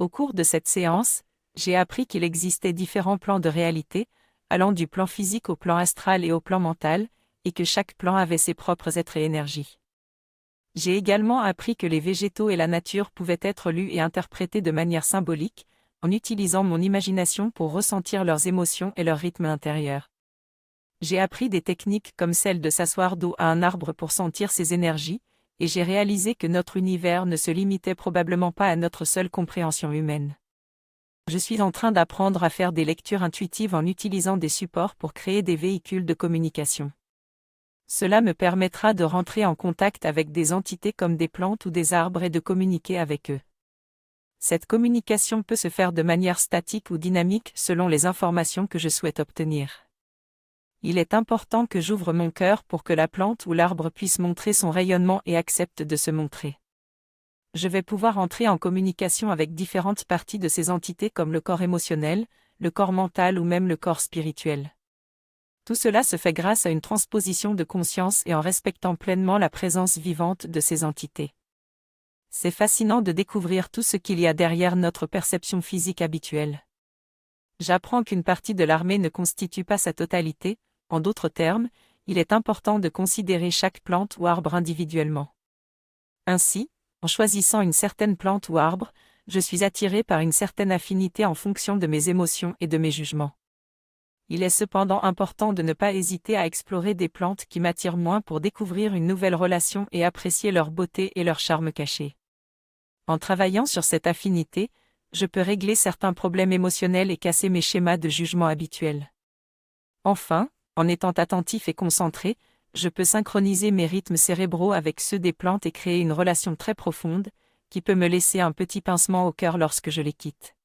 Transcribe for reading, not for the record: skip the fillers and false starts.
Au cours de cette séance, j'ai appris qu'il existait différents plans de réalité, allant du plan physique au plan astral et au plan mental, et que chaque plan avait ses propres êtres et énergies. J'ai également appris que les végétaux et la nature pouvaient être lus et interprétés de manière symbolique, en utilisant mon imagination pour ressentir leurs émotions et leur rythme intérieur. J'ai appris des techniques comme celle de s'asseoir dos à un arbre pour sentir ses énergies, et j'ai réalisé que notre univers ne se limitait probablement pas à notre seule compréhension humaine. Je suis en train d'apprendre à faire des lectures intuitives en utilisant des supports pour créer des véhicules de communication. Cela me permettra de rentrer en contact avec des entités comme des plantes ou des arbres et de communiquer avec eux. Cette communication peut se faire de manière statique ou dynamique selon les informations que je souhaite obtenir. Il est important que j'ouvre mon cœur pour que la plante ou l'arbre puisse montrer son rayonnement et accepte de se montrer. Je vais pouvoir entrer en communication avec différentes parties de ces entités comme le corps émotionnel, le corps mental ou même le corps spirituel. Tout cela se fait grâce à une transposition de conscience et en respectant pleinement la présence vivante de ces entités. C'est fascinant de découvrir tout ce qu'il y a derrière notre perception physique habituelle. J'apprends qu'une partie de l'armée ne constitue pas sa totalité, en d'autres termes, il est important de considérer chaque plante ou arbre individuellement. Ainsi, en choisissant une certaine plante ou arbre, je suis attiré par une certaine affinité en fonction de mes émotions et de mes jugements. Il est cependant important de ne pas hésiter à explorer des plantes qui m'attirent moins pour découvrir une nouvelle relation et apprécier leur beauté et leur charme caché. En travaillant sur cette affinité, je peux régler certains problèmes émotionnels et casser mes schémas de jugement habituels. Enfin, en étant attentif et concentré, je peux synchroniser mes rythmes cérébraux avec ceux des plantes et créer une relation très profonde, qui peut me laisser un petit pincement au cœur lorsque je les quitte.